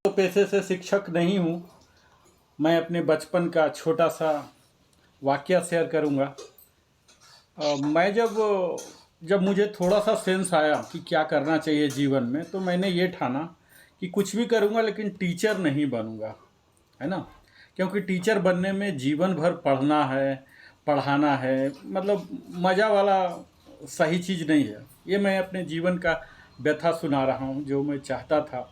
तो पेशे से शिक्षक नहीं हूँ। मैं अपने बचपन का छोटा सा वाकया शेयर करूँगा। मैं जब मुझे थोड़ा सा सेंस आया कि क्या करना चाहिए जीवन में, तो मैंने ये ठाना कि कुछ भी करूँगा लेकिन टीचर नहीं बनूँगा, है ना। क्योंकि टीचर बनने में जीवन भर पढ़ना है, पढ़ाना है, मतलब मज़ा वाला सही चीज़ नहीं है। ये मैं अपने जीवन का व्यथा सुना रहा हूँ, जो मैं चाहता था।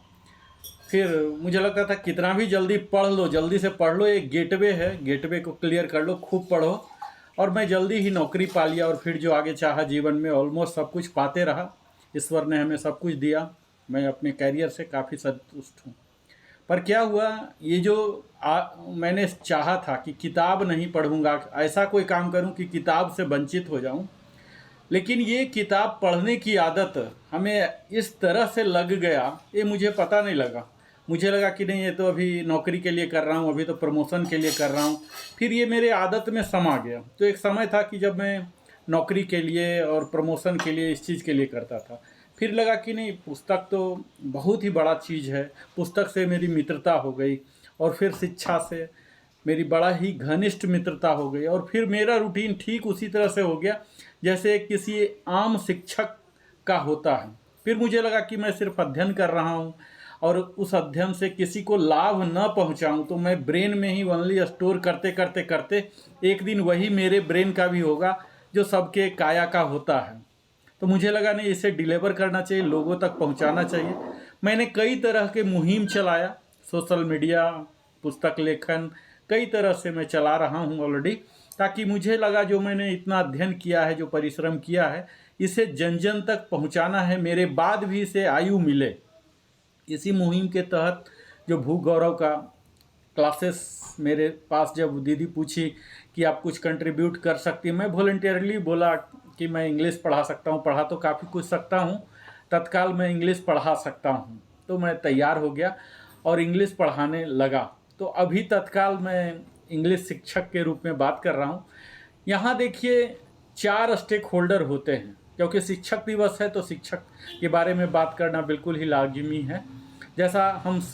फिर मुझे लगता था कितना भी जल्दी पढ़ लो, जल्दी से पढ़ लो, एक गेटवे है, गेटवे को क्लियर कर लो, खूब पढ़ो। और मैं जल्दी ही नौकरी पा लिया और फिर जो आगे चाहा जीवन में ऑलमोस्ट सब कुछ पाते रहा। ईश्वर ने हमें सब कुछ दिया। मैं अपने कैरियर से काफ़ी संतुष्ट हूँ। पर क्या हुआ, ये जो मैंने चाहा था कि किताब नहीं पढ़ूंगा, ऐसा कोई काम करूं कि किताब से वंचित हो जाऊं, लेकिन ये किताब पढ़ने की आदत हमें इस तरह से लग गया, ये मुझे पता नहीं लगा। मुझे लगा कि नहीं, ये तो अभी नौकरी के लिए कर रहा हूँ, अभी तो प्रमोशन के लिए कर रहा हूँ। फिर ये मेरे आदत में समा गया। तो एक समय था कि जब मैं नौकरी के लिए और प्रमोशन के लिए इस चीज़ के लिए करता था। फिर लगा कि नहीं, पुस्तक तो बहुत ही बड़ा चीज़ है। पुस्तक से मेरी मित्रता हो गई और फिर शिक्षा से मेरी बड़ा ही घनिष्ठ मित्रता हो गई। और फिर मेरा रूटीन ठीक उसी तरह से हो गया जैसे किसी आम शिक्षक का होता है। फिर मुझे लगा कि मैं सिर्फ अध्ययन कर रहा हूँ और उस अध्ययन से किसी को लाभ न पहुँचाऊँ, तो मैं ब्रेन में ही ओनली स्टोर करते करते करते एक दिन वही मेरे ब्रेन का भी होगा जो सबके काया का होता है। तो मुझे लगा नहीं, इसे डिलीवर करना चाहिए, लोगों तक पहुंचाना चाहिए। मैंने कई तरह के मुहिम चलाया, सोशल मीडिया, पुस्तक लेखन, कई तरह से मैं चला रहा हूं ऑलरेडी, ताकि मुझे लगा जो मैंने इतना अध्ययन किया है, जो परिश्रम किया है, इसे जन जन तक पहुंचाना है, मेरे बाद भी इसे आयु मिले। इसी मुहिम के तहत जो भू गौरव का क्लासेस मेरे पास जब दीदी पूछी कि आप कुछ कंट्रीब्यूट कर सकती हैं, मैं वॉलंटियरली बोला कि मैं इंग्लिश पढ़ा सकता हूँ, पढ़ा तो काफ़ी कुछ सकता हूँ, तत्काल मैं इंग्लिश पढ़ा सकता हूँ। तो मैं तैयार हो गया और इंग्लिश पढ़ाने लगा। तो अभी तत्काल मैं इंग्लिश शिक्षक के रूप में बात कर रहा हूँ। यहाँ देखिए, 4 स्टेक होल्डर होते हैं, क्योंकि शिक्षक दिवस है तो शिक्षक के बारे में बात करना बिल्कुल ही लाजिमी है। जैसा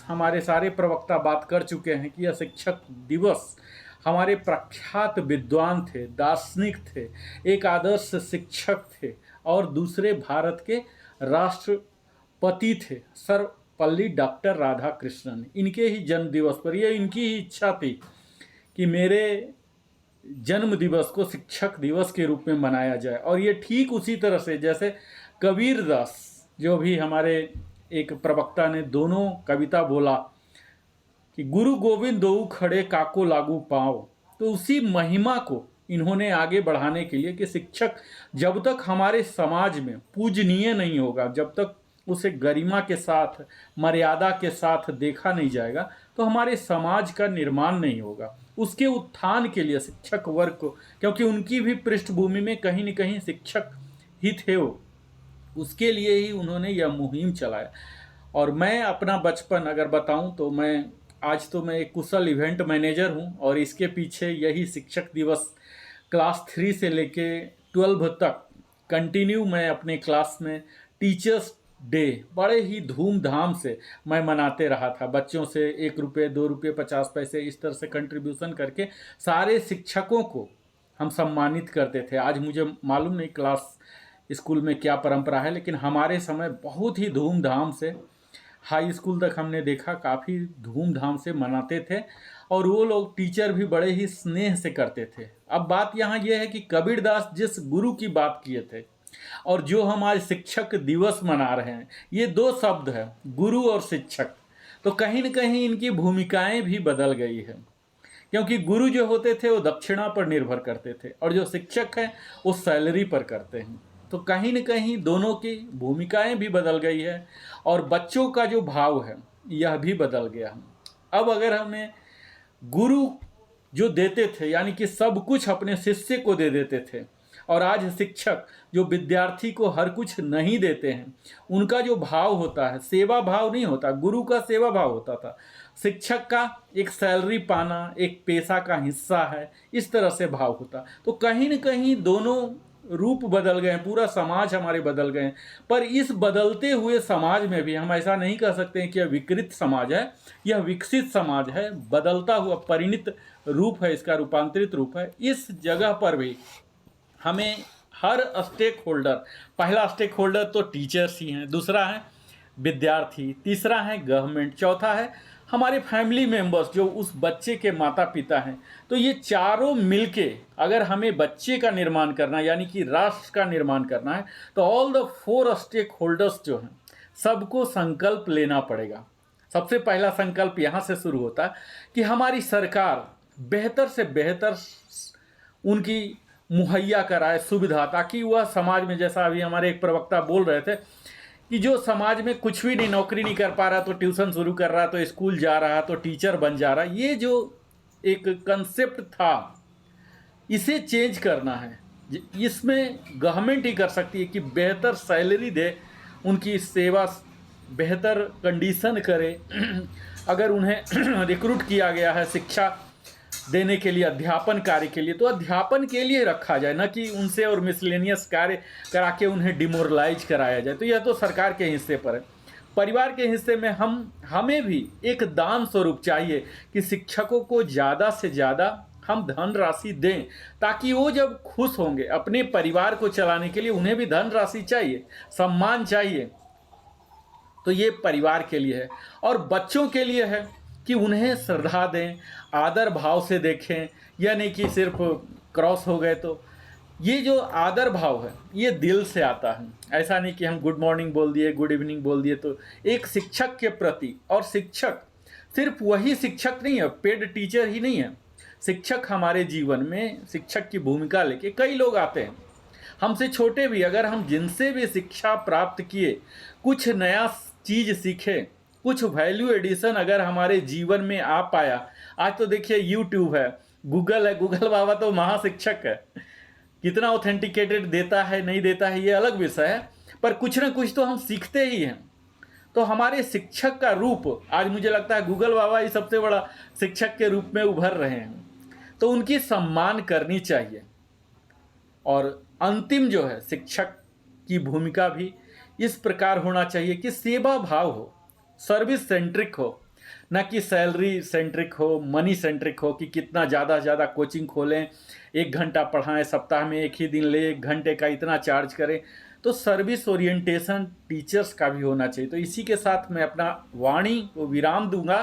हमारे सारे प्रवक्ता बात कर चुके हैं कि यह शिक्षक दिवस हमारे प्रख्यात विद्वान थे, दार्शनिक थे, एक आदर्श शिक्षक थे और दूसरे भारत के राष्ट्रपति थे, सर्वपल्ली डॉक्टर राधाकृष्णन। इनके ही जन्म दिवस पर, यह इनकी ही इच्छा थी कि मेरे जन्म दिवस को शिक्षक दिवस के रूप में मनाया जाए। और ये ठीक उसी तरह से जैसे कबीर दास, जो भी हमारे एक प्रवक्ता ने दोनों कविता बोला कि गुरु गोविंद दोऊ खड़े काको लागू पाओ, तो उसी महिमा को इन्होंने आगे बढ़ाने के लिए कि शिक्षक जब तक हमारे समाज में पूजनीय नहीं होगा, जब तक उसे गरिमा के साथ, मर्यादा के साथ देखा नहीं जाएगा, तो हमारे समाज का निर्माण नहीं होगा। उसके उत्थान के लिए शिक्षक वर्ग को, क्योंकि उनकी भी पृष्ठभूमि में कहीं न कहीं शिक्षक ही थे वो, उसके लिए ही उन्होंने यह मुहिम चलाया। और मैं अपना बचपन अगर बताऊं तो मैं एक कुशल इवेंट मैनेजर हूं और इसके पीछे यही शिक्षक दिवस क्लास 3 से लेके 12 तक कंटिन्यू मैं अपने क्लास में टीचर्स डे बड़े ही धूमधाम से मैं मनाते रहा था। बच्चों से 1 रुपये, 2 रुपये, 50 पैसे इस तरह से कंट्रीब्यूशन करके सारे शिक्षकों को हम सम्मानित करते थे। आज मुझे मालूम नहीं क्लास स्कूल में क्या परंपरा है, लेकिन हमारे समय बहुत ही धूमधाम से, हाई स्कूल तक हमने देखा, काफ़ी धूमधाम से मनाते थे। और वो लोग टीचर भी बड़े ही स्नेह से करते थे। अब बात यहाँ ये है कि कबीर दास जिस गुरु की बात किए थे और जो हम आज शिक्षक दिवस मना रहे हैं, ये 2 शब्द है, गुरु और शिक्षक। तो कहीं न कहीं इनकी भूमिकाएं भी बदल गई है, क्योंकि गुरु जो होते थे वो दक्षिणा पर निर्भर करते थे और जो शिक्षक हैं वो सैलरी पर करते हैं। तो कहीं न कहीं दोनों की भूमिकाएं भी बदल गई है और बच्चों का जो भाव है यह भी बदल गया है। अब अगर हमें गुरु जो देते थे, यानी कि सब कुछ अपने शिष्य को दे देते थे, और आज शिक्षक जो विद्यार्थी को हर कुछ नहीं देते हैं, उनका जो भाव होता है सेवा भाव नहीं होता, गुरु का सेवा भाव होता था, शिक्षक का एक सैलरी पाना, एक पेशा का हिस्सा है, इस तरह से भाव होता। तो कहीं न कहीं दोनों रूप बदल गए हैं, पूरा समाज हमारे बदल गए हैं। पर इस बदलते हुए समाज में भी हम ऐसा नहीं कह सकते हैं कि यह विकृत समाज है, यह विकसित समाज है, बदलता हुआ परिणित रूप है, इसका रूपांतरित रूप है। इस जगह पर भी हमें हर स्टेक होल्डर, पहला स्टेक होल्डर तो टीचर्स ही हैं, दूसरा है विद्यार्थी, तीसरा है गवर्नमेंट, चौथा है हमारे फैमिली मेंबर्स जो उस बच्चे के माता पिता हैं। तो ये चारों मिलके अगर हमें बच्चे का निर्माण करना यानी कि राष्ट्र का निर्माण करना है तो ऑल द 4 स्टेक होल्डर्स जो हैं सबको संकल्प लेना पड़ेगा। सबसे पहला संकल्प यहाँ से शुरू होता है कि हमारी सरकार बेहतर से बेहतर उनकी मुहैया कराए सुविधा, ताकि वह समाज में, जैसा अभी हमारे एक प्रवक्ता बोल रहे थे कि जो समाज में कुछ भी नहीं, नौकरी नहीं कर पा रहा तो ट्यूशन शुरू कर रहा, तो स्कूल जा रहा, तो टीचर बन जा रहा, ये जो एक कंसेप्ट था इसे चेंज करना है। इसमें गवर्नमेंट ही कर सकती है कि बेहतर सैलरी दे, उनकी सेवा बेहतर कंडीशन करे। अगर उन्हें रिक्रूट किया गया है शिक्षा देने के लिए, अध्यापन कार्य के लिए, तो अध्यापन के लिए रखा जाए, न कि उनसे और मिसलेनियस कार्य करा के उन्हें डिमोरलाइज कराया जाए। तो यह तो सरकार के हिस्से पर है। परिवार के हिस्से में हमें भी एक दान स्वरूप चाहिए कि शिक्षकों को ज़्यादा से ज़्यादा हम धनराशि दें, ताकि वो जब खुश होंगे अपने परिवार को चलाने के लिए, उन्हें भी धनराशि चाहिए, सम्मान चाहिए। तो ये परिवार के लिए है। और बच्चों के लिए है कि उन्हें श्रद्धा दें, आदर भाव से देखें, यह नहीं कि सिर्फ क्रॉस हो गए। तो ये जो आदर भाव है ये दिल से आता है, ऐसा नहीं कि हम गुड मॉर्निंग बोल दिए, गुड इवनिंग बोल दिए। तो एक शिक्षक के प्रति, और शिक्षक सिर्फ वही शिक्षक नहीं है, पेड टीचर ही नहीं है, शिक्षक हमारे जीवन में शिक्षक की भूमिका लेके कई लोग आते हैं, हमसे छोटे भी, अगर हम जिनसे भी शिक्षा प्राप्त किए, कुछ नया चीज़ सीखे, कुछ वैल्यू एडिशन अगर हमारे जीवन में आ पाया। आज तो देखिए यूट्यूब है, गूगल है, गूगल बाबा तो महाशिक्षक है। कितना ऑथेंटिकेटेड देता है नहीं देता है ये अलग विषय है, पर कुछ ना कुछ तो हम सीखते ही हैं। तो हमारे शिक्षक का रूप आज मुझे लगता है गूगल बाबा ही सबसे बड़ा शिक्षक के रूप में उभर रहे हैं। तो उनकी सम्मान करनी चाहिए। और अंतिम जो है, शिक्षक की भूमिका भी इस प्रकार होना चाहिए कि सेवा भाव हो, सर्विस सेंट्रिक हो, ना कि सैलरी सेंट्रिक हो, मनी सेंट्रिक हो कि कितना ज़्यादा ज़्यादा कोचिंग खोलें, 1 घंटा पढ़ाएं, सप्ताह में 1 ही दिन ले, 1 घंटे का इतना चार्ज करें। तो सर्विस ओरिएंटेशन टीचर्स का भी होना चाहिए। तो इसी के साथ मैं अपना वाणी को विराम दूंगा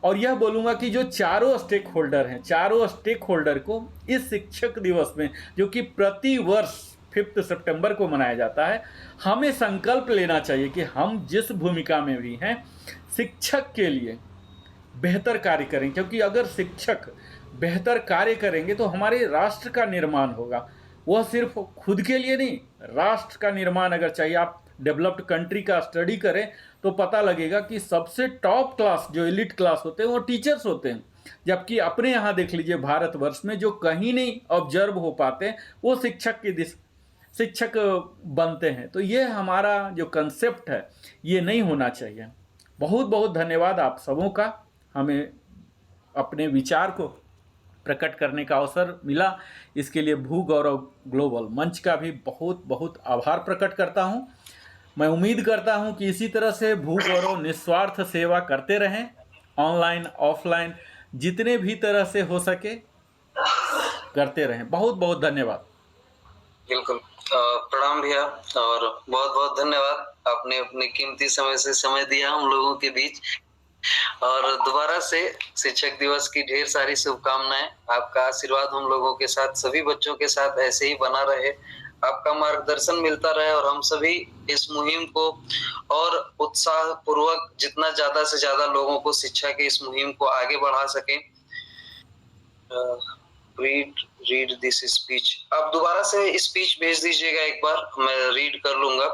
और यह बोलूँगा कि जो चारों स्टेक होल्डर हैं, चारों स्टेक होल्डर को इस शिक्षक दिवस में, जो कि प्रति वर्ष 5 सितंबर को मनाया जाता है, हमें संकल्प लेना चाहिए कि हम जिस भूमिका में भी हैं शिक्षक के लिए बेहतर कार्य करें। क्योंकि अगर शिक्षक बेहतर कार्य करेंगे तो हमारे राष्ट्र का निर्माण होगा। वह सिर्फ खुद के लिए नहीं, राष्ट्र का निर्माण अगर चाहिए, आप डेवलप्ड कंट्री का स्टडी करें तो पता लगेगा कि सबसे टॉप क्लास जो एलिट क्लास होते हैं वो टीचर्स होते हैं। जबकि अपने यहाँ देख लीजिए भारतवर्ष में जो कहीं नहीं ऑब्जर्व हो पाते हैं वो शिक्षक बनते हैं। तो ये हमारा जो कंसेप्ट है ये नहीं होना चाहिए। बहुत बहुत धन्यवाद आप सबों का, हमें अपने विचार को प्रकट करने का अवसर मिला। इसके लिए भू गौरव ग्लोबल मंच का भी बहुत बहुत आभार प्रकट करता हूँ। मैं उम्मीद करता हूँ कि इसी तरह से भू गौरव निस्वार्थ सेवा करते रहें, ऑनलाइन ऑफलाइन जितने भी तरह से हो सके करते रहें। बहुत बहुत धन्यवाद। बिल्कुल, प्रणाम भैया और बहुत बहुत धन्यवाद, आपने अपने कीमती समय से समय दिया हम लोगों के बीच। और दोबारा से शिक्षक दिवस की ढेर सारी शुभकामनाएं। आपका आशीर्वाद हम लोगों के साथ, सभी बच्चों के साथ ऐसे ही बना रहे, आपका मार्गदर्शन मिलता रहे और हम सभी इस मुहिम को और उत्साह पूर्वक जितना ज्यादा से ज्यादा लोगों को शिक्षा के इस मुहिम को आगे बढ़ा सकें। रीड दिस स्पीच, आप दोबारा से स्पीच भेज दीजिएगा, एक बार मैं रीड कर लूंगा।